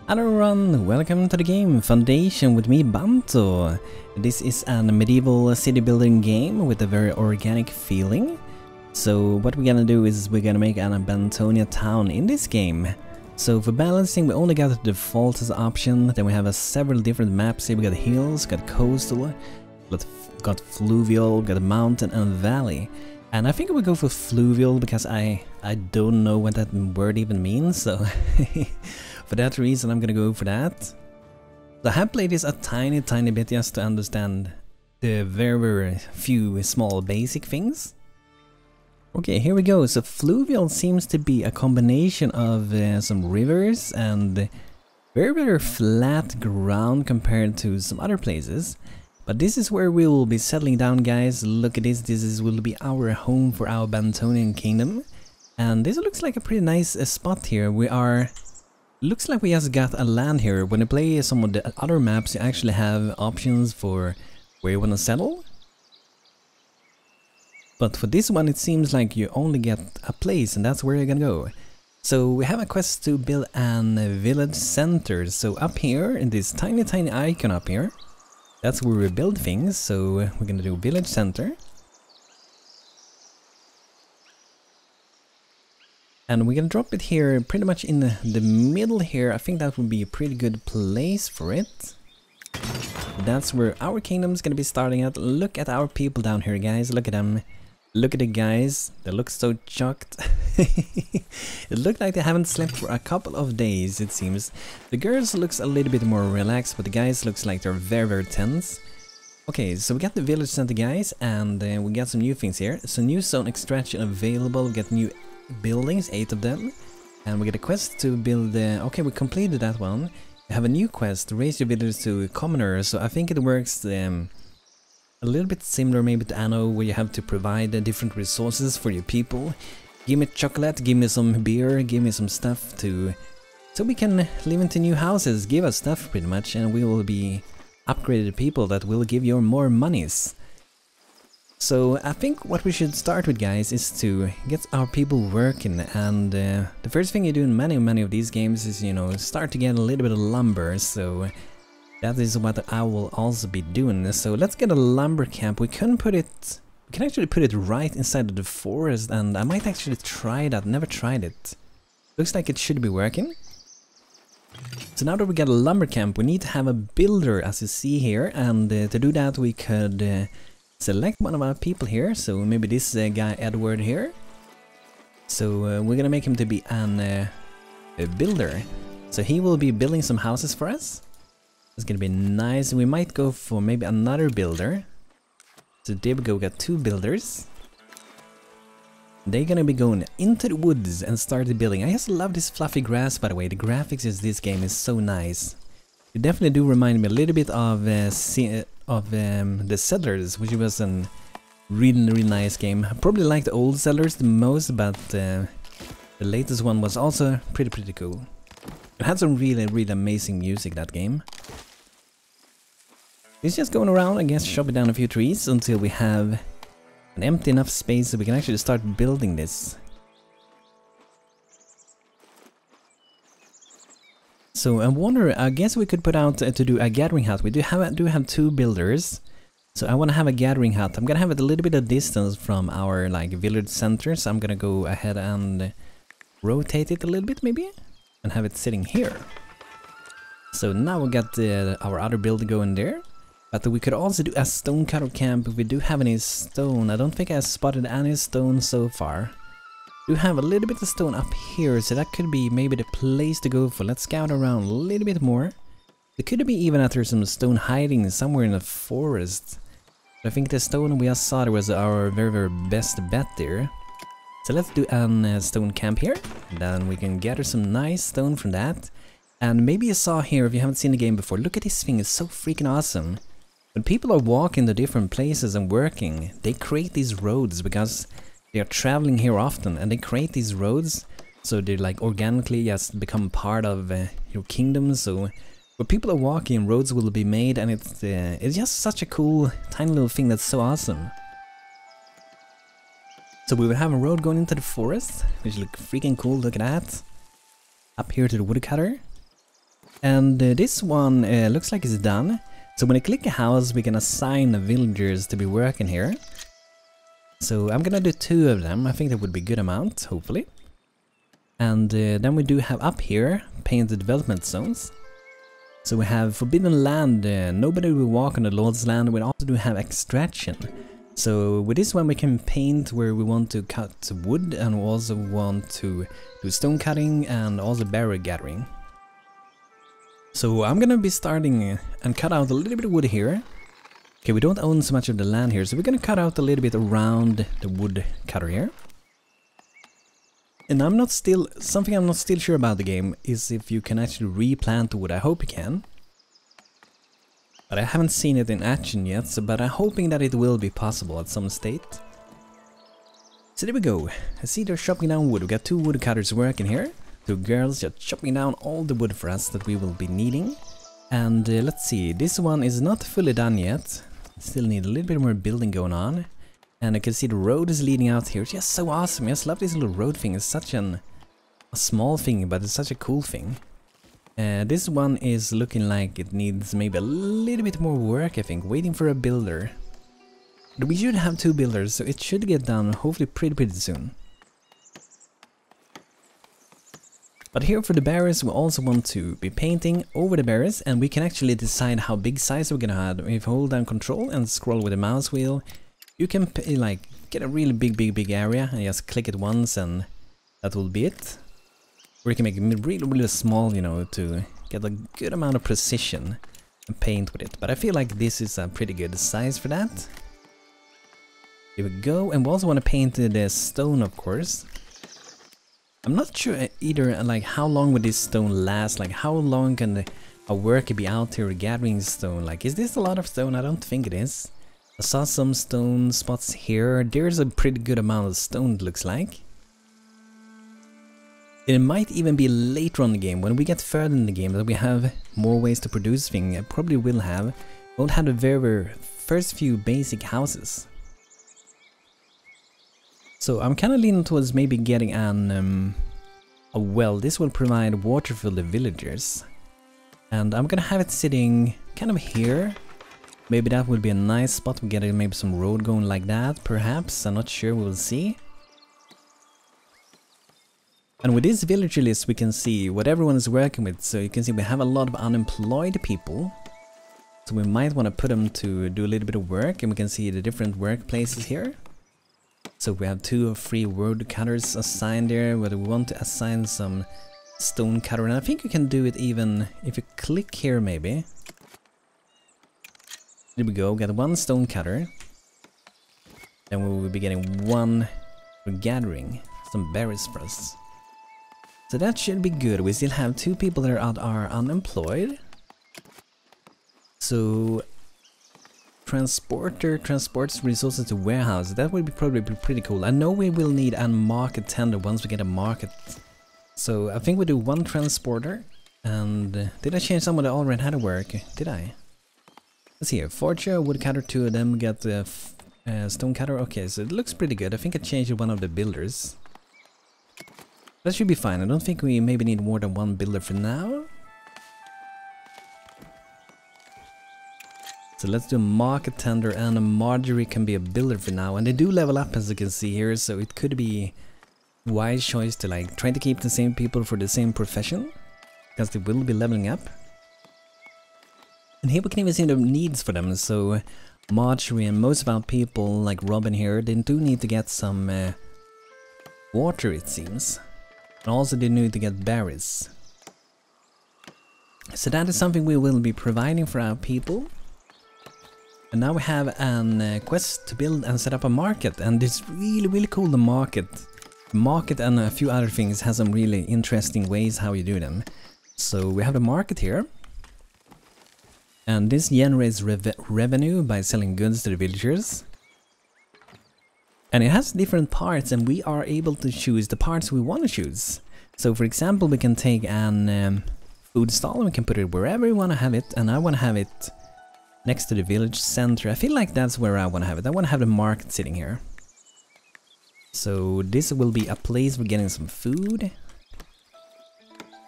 Hello everyone, welcome to the game Foundation with me, Banto. This is a medieval city building game with a very organic feeling. So what we're gonna do is we're gonna make an Bantonia town in this game. So for balancing we only got the default as option, then we have several different maps here. We got hills, got coastal, got Flooville, got mountain and valley. And I think we'll go for Flooville because I don't know what that word even means, so for that reason I'm gonna go for that. So I have played this a tiny bit just to understand the very few small basic things. Okay, here we go. So Flooville seems to be a combination of some rivers and very flat ground compared to some other places. But this is where we will be settling down, guys. Look at this, will be our home for our Bantonian kingdom. And this looks like a pretty nice spot here. Looks like we just got a land here. When you play some of the other maps, you actually have options for where you want to settle. But for this one, it seems like you only get a place, and that's where you're gonna go. So we have a quest to build an village center. So up here, in this tiny icon up here, that's where we build things. So we're gonna do village center. And we're gonna drop it here pretty much in the middle here. I think that would be a pretty good place for it. That's where our kingdom's gonna be starting at. Look at our people down here, guys. Look at them. Look at the guys. They look so chucked. It looked like they haven't slept for a couple of days, it seems. The girls looks a little bit more relaxed, but the guys looks like they're very tense. Okay, so we got the village center, guys, and we got some new things here. So new zone extraction available. We got new buildings, 8 of them, and we get a quest to build. Okay, we completed that one. We have a new quest: raise your villagers to commoner. So I think it works a little bit similar maybe to Anno, where you have to provide different resources for your people. Give me chocolate, give me some beer, give me some stuff so we can live into new houses. Give us stuff pretty much, and we will be upgraded people that will give you more monies. So I think what we should start with, guys, is to get our people working, and the first thing you do in many of these games is, you know, start to get a little bit of lumber. So that is what I will also be doing. So let's get a lumber camp. We can actually put it right inside of the forest, and I might actually try that. Never tried it. Looks like it should be working. So now that we got a lumber camp, we need to have a builder, as you see here, and to do that we could select one of our people here. So maybe this guy Edward here. So we're gonna make him to be a builder. So he will be building some houses for us. It's gonna be nice. We might go for maybe another builder. So there we go, we got 2 builders. They're gonna be going into the woods and start the building. I just love this fluffy grass, by the way. The graphics in this game is so nice. It definitely do remind me a little bit of the Settlers, which was a really nice game. I probably like the old Settlers the most, but the latest one was also pretty cool. It had some really amazing music, that game. It's just going around, I guess, chopping down a few trees until we have an empty enough space so we can actually start building this. So I wonder, I guess we could put out to do a gathering hut. We do have 2 builders, so I want to have a gathering hut. I'm gonna have it a little bit of distance from our village center, so I'm gonna go ahead and rotate it a little bit maybe, and have it sitting here. So now we got our other builder going there. But we could also do a stone cutter camp if we do have any stone. I don't think I spotted any stone so far. We do have a little bit of stone up here, so that could be maybe the place to go for. Let's scout around a little bit more. It could be even that there's some stone hiding somewhere in the forest. But I think the stone we just saw there was our very best bet there. So let's do a stone camp here. Then we can gather some nice stone from that. And maybe you saw here, if you haven't seen the game before, look at this thing, it's so freaking awesome. When people are walking to different places and working, they create these roads because they are traveling here often, and they create these roads so they organically just become part of your kingdom. So where people are walking, roads will be made, and it's just such a cool tiny little thing that's so awesome. So we will have a road going into the forest, which look freaking cool. Look at that. Up here to the woodcutter. And this one looks like it's done. So when I click a house, we can assign the villagers to be working here. So I'm gonna do 2 of them. I think that would be a good amount, hopefully. And then we do have up here, paint the development zones. So we have forbidden land, nobody will walk on the Lord's land. We also do have extraction. So with this one we can paint where we want to cut wood, and we also want to do stone cutting and also berry gathering. So I'm gonna be starting and cut out a little bit of wood here. Okay, we don't own so much of the land here, so we're gonna cut out a little bit around the wood cutter here. And something I'm not still sure about the game is if you can actually replant the wood. I hope you can. But I haven't seen it in action yet, but I'm hoping that it will be possible at some state. So there we go. I see they're chopping down wood. We got 2 woodcutters working here. 2 girls just chopping down all the wood for us that we will be needing. And let's see, this one is not fully done yet. Still need a little bit more building going on. And I can see the road is leading out here. It's just so awesome. I just love this little road thing. It's such a small thing, but it's such a cool thing. This one is looking like it needs maybe a little bit more work, I think. Waiting for a builder. But we should have 2 builders, so it should get done hopefully pretty soon. But here for the barriers, we also want to be painting over the barriers, and we can actually decide how big size we're gonna have. If you hold down control and scroll with the mouse wheel, you can like get a really big area and just click it once and that will be it. Or you can make it really small, you know, to get a good amount of precision and paint with it. But I feel like this is a pretty good size for that. Here we go, and we also want to paint the stone, of course. I'm not sure either, like, how long would this stone last? Like, how long can a worker be out here gathering stone? Like, is this a lot of stone? I don't think it is. I saw some stone spots here. There's a pretty good amount of stone, it looks like. It might even be later on in the game, when we get further in the game, that we have more ways to produce things. I probably will have. Won't have the very first few basic houses. So I'm kind of leaning towards maybe getting a well. This will provide water for the villagers. And I'm gonna have it sitting kind of here. Maybe that would be a nice spot. We get maybe some road going like that, perhaps. I'm not sure, we will see. And with this villager list we can see what everyone is working with. So you can see we have a lot of unemployed people. So we might want to put them to do a little bit of work, and we can see the different workplaces here. So we have 2 or 3 wood cutters assigned there, whether we want to assign some stone cutter. And I think you can do it even if you click here maybe. There we go, got 1 stone cutter. Then we will be getting 1 for gathering some berries for us. So that should be good. We still have 2 people that are unemployed. So transporter transports resources to warehouse. That would probably be pretty cool. I know we will need a market tender once we get a market. So I think we do 1 transporter. And did I change someone that already had to work? Did I? Let's see here. Forger, woodcutter, 2 of them get the stone cutter. Okay, so it looks pretty good. I think I changed one of the builders. That should be fine. I don't think we maybe need more than 1 builder for now. So let's do a market tender, and a Marjorie can be a builder for now. And they do level up, as you can see here, so it could be a wise choice to like try to keep the same people for the same profession, because they will be leveling up. And here we can even see the needs for them. So Marjorie and most of our people, like Robin here, they do need to get some water, it seems. And also they need to get berries. So that is something we will be providing for our people. And now we have a quest to build and set up a market, and it's really cool. The market and a few other things has some really interesting ways how you do them. So we have the market here, and this generates revenue by selling goods to the villagers. And it has different parts, and we are able to choose the parts we want to choose. So for example, we can take an food stall and we can put it wherever we want to have it, and I want to have it next to the village center. I feel like that's where I want to have it. I want to have the market sitting here. So this will be a place for getting some food.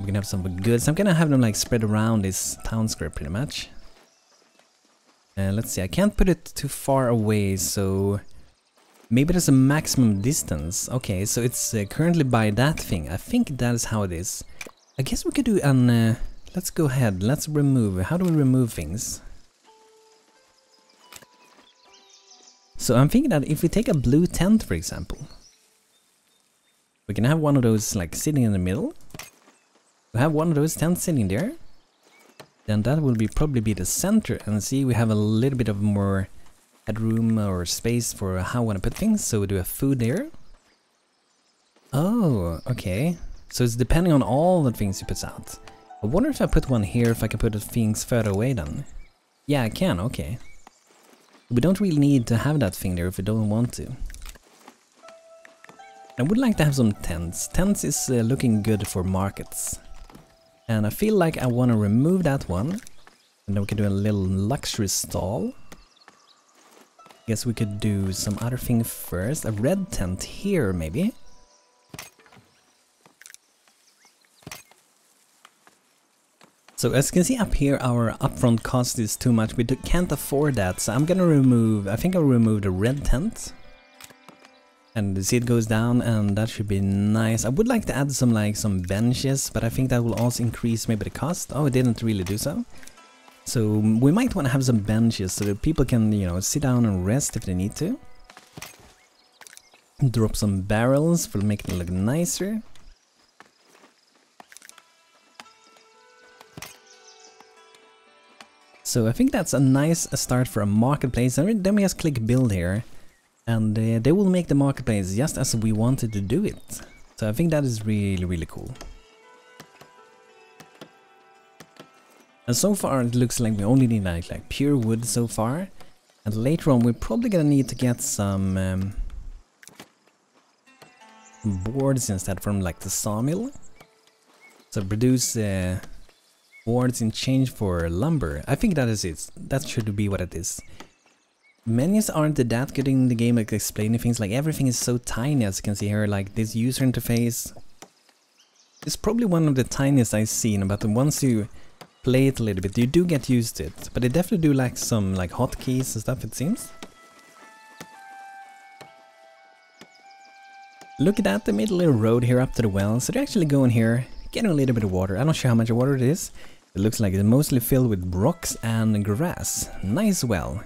We're gonna have some goods. I'm gonna have them like spread around this town square pretty much. Let's see, I can't put it too far away, so maybe there's a maximum distance. Okay, so it's currently by that thing. I think that is how it is. I guess we could do an... let's go ahead, let's remove. How do we remove things? So I'm thinking that if we take a blue tent, for example, we can have one of those like sitting in the middle. We have one of those tents sitting there. Then that will probably be the center, and see we have a little bit of more headroom or space for how I want to put things. So we do a food there. Oh, okay. So it's depending on all the things you put out. I wonder if I put one here, if I can put the things further away then. Yeah, I can, okay. We don't really need to have that thing there if we don't want to. I would like to have some tents. Tents is looking good for markets. And I feel like I want to remove that one. And then we can do a little luxury stall. Guess we could do some other thing first. A red tent here, maybe. So as you can see up here, our upfront cost is too much. We can't afford that. So I'm gonna remove, I think I'll remove the red tent. And see it goes down, and that should be nice. I would like to add some benches, but I think that will also increase maybe the cost. Oh, it didn't really do so. So we might want to have some benches so that people can, you know, sit down and rest if they need to. Drop some barrels for making it look nicer. So I think that's a nice start for a marketplace. And then we just click build here. And they will make the marketplace just as we wanted to do it. So I think that is really, really cool. And so far it looks like we only need like pure wood so far. And later on we're probably gonna need to get some boards instead from like the sawmill. So produce boards in change for lumber. I think that is it. That should be what it is. Menus aren't that good in the game, like explaining things. Like everything is so tiny, as you can see here. Like this user interface is probably one of the tiniest I've seen, but once you play it a little bit you do get used to it. But they definitely do like some like hotkeys and stuff, it seems. Look at that, they made a little road here up to the well, so they're actually going here, getting a little bit of water. I'm not sure how much water it is. It looks like it's mostly filled with rocks and grass. Nice well.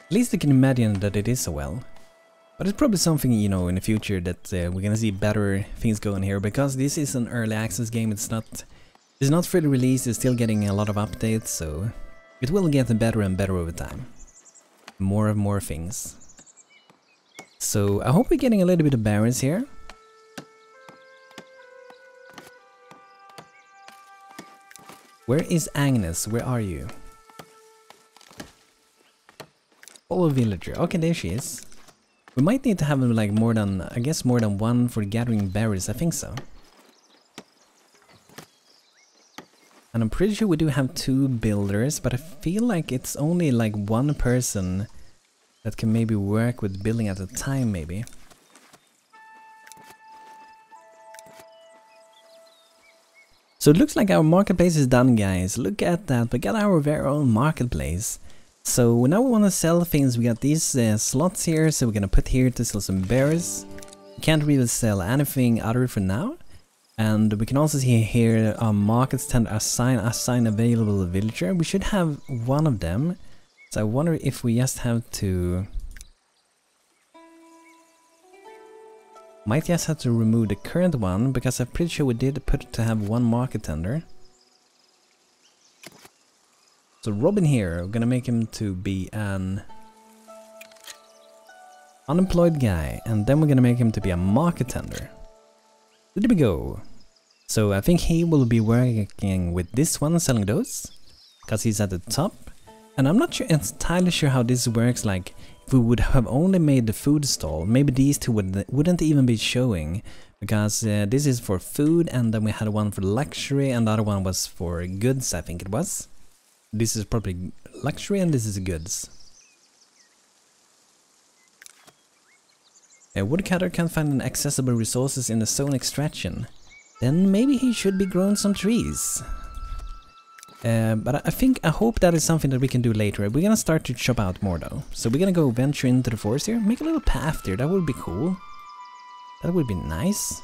At least I can imagine that it is a well. But it's probably something, you know, in the future that we're gonna see better things going here, because this is an early access game. It's not fully released, it's still getting a lot of updates, so it will get better and better over time. More and more things. So I hope we're getting a little bit of berries here. Where is Agnes? Where are you? Follow villager. Okay, there she is. We might need to have like more than, I guess more than one for gathering berries. I think so. And I'm pretty sure we do have 2 builders, but I feel like it's only like one person that can maybe work with building at a time, maybe. So it looks like our marketplace is done, guys. Look at that, we got our very own marketplace. So now we want to sell things. We got these slots here, so we're gonna put here to sell some berries. We can't really sell anything other for now. And we can also see here markets tend to assign available villager. We should have one of them. So I wonder if we just have to... Might just have to remove the current one, because I'm pretty sure we did put to have one market tender. So Robin here, we're gonna make him to be an unemployed guy, and then we're gonna make him to be a market tender. There we go. So I think he will be working with this one, selling those, because he's at the top. And I'm not entirely sure how this works, like if we would have only made the food stall, maybe these two wouldn't even be showing, because this is for food, and then we had one for luxury, and the other one was for goods, I think it was. This is probably luxury and this is goods. A woodcutter can't find accessible resources in the zone extraction. then maybe he should be growing some trees. But I hope that is something that we can do later. We're gonna start to chop out more though. So we're gonna go venture into the forest here, make a little path there, that would be cool. That would be nice.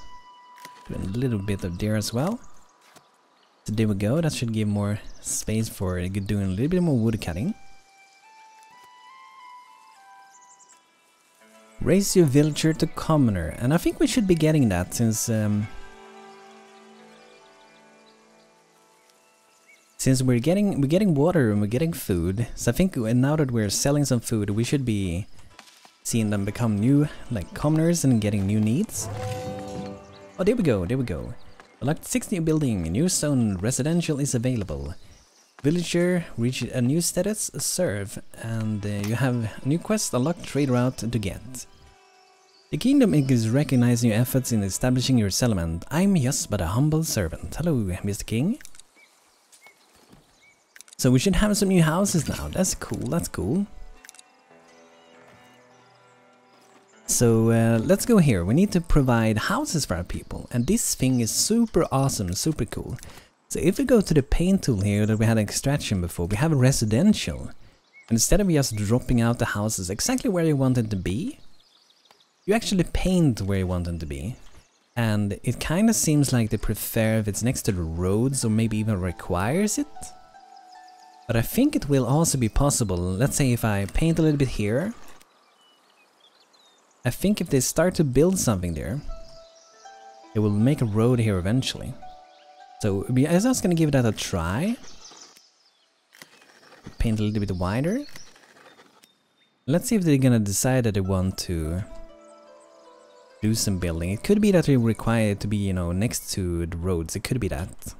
Do a little bit of there as well. So there we go, that should give more space for doing a little bit more wood cutting. Raise your villager to commoner, and I think we should be getting that since we're getting water and we're getting food. So I think now that we're selling some food, we should be seeing them become new like commoners and getting new needs. Oh, there we go, there we go. Unlocked 6 new building, new stone residential is available. Villager reach a new status, serve, and you have a new quest, unlocked trade route to get. The kingdom is recognizing your efforts in establishing your settlement. I'm just but a humble servant. Hello, Mr. King. So we should have some new houses now. That's cool, that's cool. So let's go here. We need to provide houses for our people. And this thing is super awesome, super cool. So if we go to the paint tool here that we had extraction before, we have a residential. And instead of just dropping out the houses exactly where you want them to be, you actually paint where you want them to be. And it kind of seems like they prefer if it's next to the roads or maybe even requires it. But I think it will also be possible. Let's say if I paint a little bit here, I think if they start to build something there, it will make a road here eventually. So I'm just gonna give that a try. Paint a little bit wider. Let's see if they're gonna decide that they want to do some building. It could be that they require it to be, you know, next to the roads. It could be that.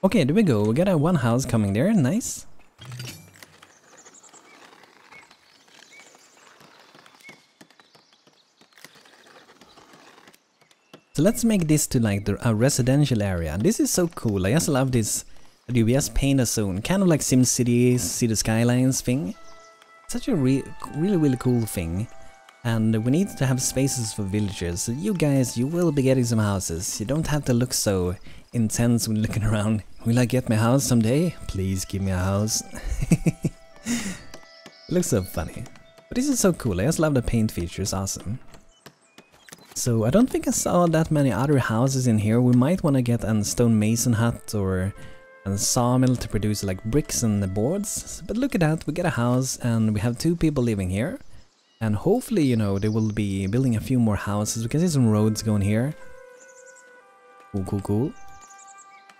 Okay, there we go. We got a one house coming there. Nice. So let's make this to like a residential area. And this is so cool. I just love this. You just paint a zone, kind of like SimCity, City Skylines thing. Such a really cool thing. And we need to have spaces for villagers. So you guys, you will be getting some houses. You don't have to look so intense when looking around. Will I get my house someday? Please give me a house. Looks so funny. But this is so cool. I just love the paint feature. It's awesome. So I don't think I saw that many other houses in here. We might want to get a stone mason hut or a sawmill to produce like bricks and boards. But look at that, we get a house and we have 2 people living here. And hopefully, you know, they will be building a few more houses. We can see some roads going here. Cool.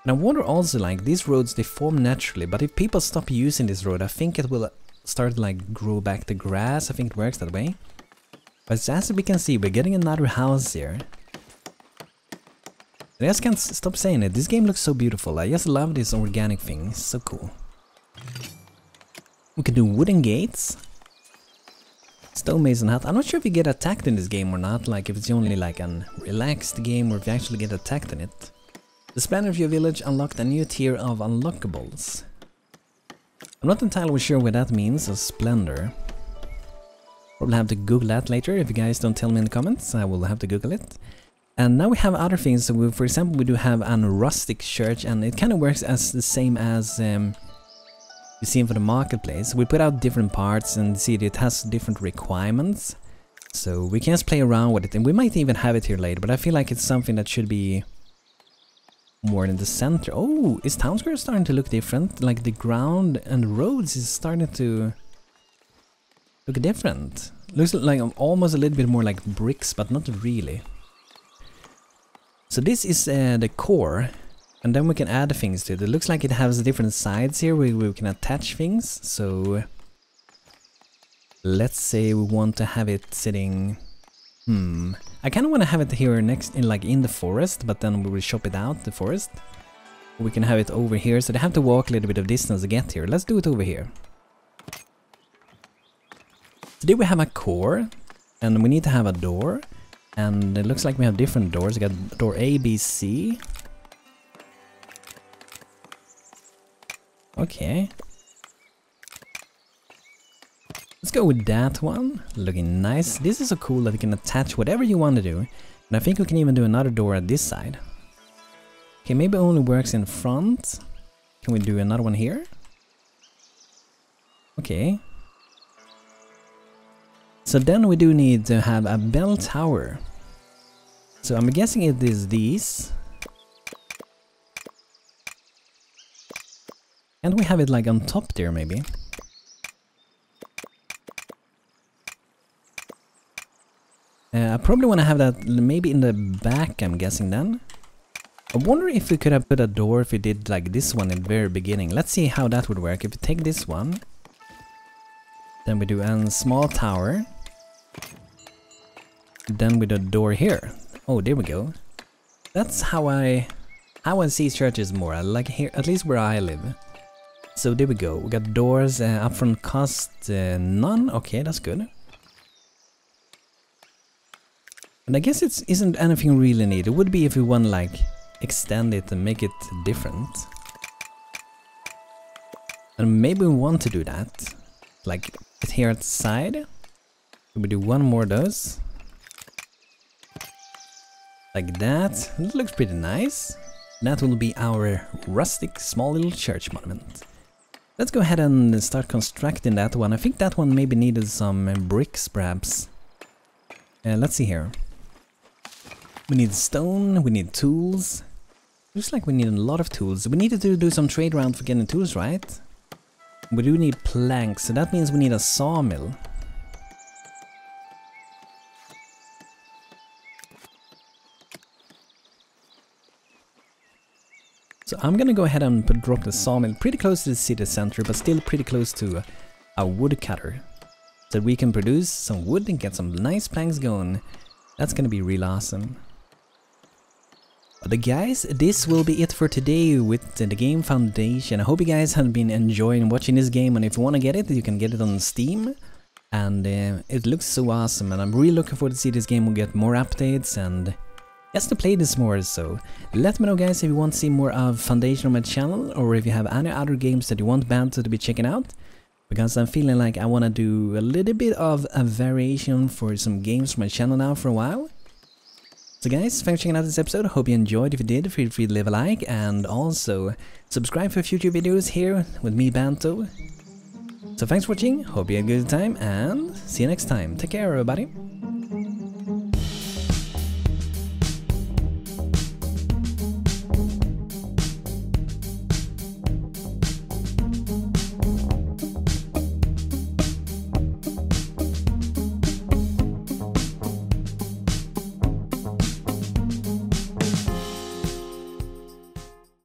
And I wonder also, like, these roads, they form naturally, but if people stop using this road, I think it will start to like grow back the grass. I think it works that way. But as we can see, we're getting another house here. I just can't stop saying it. This game looks so beautiful. I just love this organic thing. It's so cool. We can do wooden gates. Stonemason hut. I'm not sure if you get attacked in this game or not. Like if it's only like a relaxed game or if you actually get attacked in it. The splendor of your village unlocked a new tier of unlockables. I'm not entirely sure what that means, a splendor. Probably have to Google that later. If you guys don't tell me in the comments, I will have to Google it. And now we have other things. So for example, we do have a rustic church, and it kind of works as the same as you see for the marketplace. We put out different parts and see that it has different requirements. So we can just play around with it, and we might even have it here later, but I feel like it's something that should be more in the center. Oh, is Town Square starting to look different? Like the ground and roads is starting to look different. Looks like almost a little bit more like bricks, but not really. So this is the core, and then we can add things to it. It looks like it has different sides here where we can attach things. So let's say we want to have it sitting. I kind of want to have it here next in the forest, but then we will chop it out the forest. We can have it over here, so they have to walk a little bit of distance to get here. Let's do it over here. Today we have a core, and we need to have a door. And it looks like we have different doors. We got door A, B, C. Okay. let's go with that one. Looking nice. This is so cool that you can attach whatever you want to do. And I think we can even do another door at this side. Okay, maybe it only works in front. Can we do another one here? Okay. So then we do need to have a bell tower. So I'm guessing it is these. And we have it like on top there maybe. I probably want to have that maybe in the back, I'm guessing then. I wonder if we could have put a door if we did like this one in the very beginning. Let's see how that would work. If we take this one, then we do a small tower. Then we do a door here. Oh, there we go. That's how I see churches more. I like here, at least where I live. So there we go. We got doors, upfront cost none. Okay, that's good. And I guess it isn't anything really needed. It would be if we want like extend it and make it different. And maybe we want to do that. Like it here at the side. We do one more of those. Like that. It looks pretty nice. That will be our rustic small little church monument. Let's go ahead and start constructing that one. I think that one maybe needed some bricks perhaps. Let's see here. We need stone, we need tools. Looks like we need a lot of tools. We needed to do some trade round for getting tools, right? We do need planks, so that means we need a sawmill. So I'm gonna go ahead and drop the sawmill pretty close to the city center, but still pretty close to a woodcutter. So we can produce some wood and get some nice planks going. That's gonna be real awesome. But guys, this will be it for today with the game foundation. I hope you guys have been enjoying watching this game, and if you want to get it, you can get it on Steam. And it looks so awesome, and I'm really looking forward to see this game will get more updates and just to play this more. So let me know guys if you want to see more of Foundation on my channel, or if you have any other games that you want Banto to be checking out. Because I'm feeling like I want to do a little bit of a variation for some games from my channel now for a while. So guys, thanks for checking out this episode. Hope you enjoyed. If you did, feel free to leave a like and also subscribe for future videos here with me, Banto. So thanks for watching, hope you had a good time, and see you next time. Take care everybody.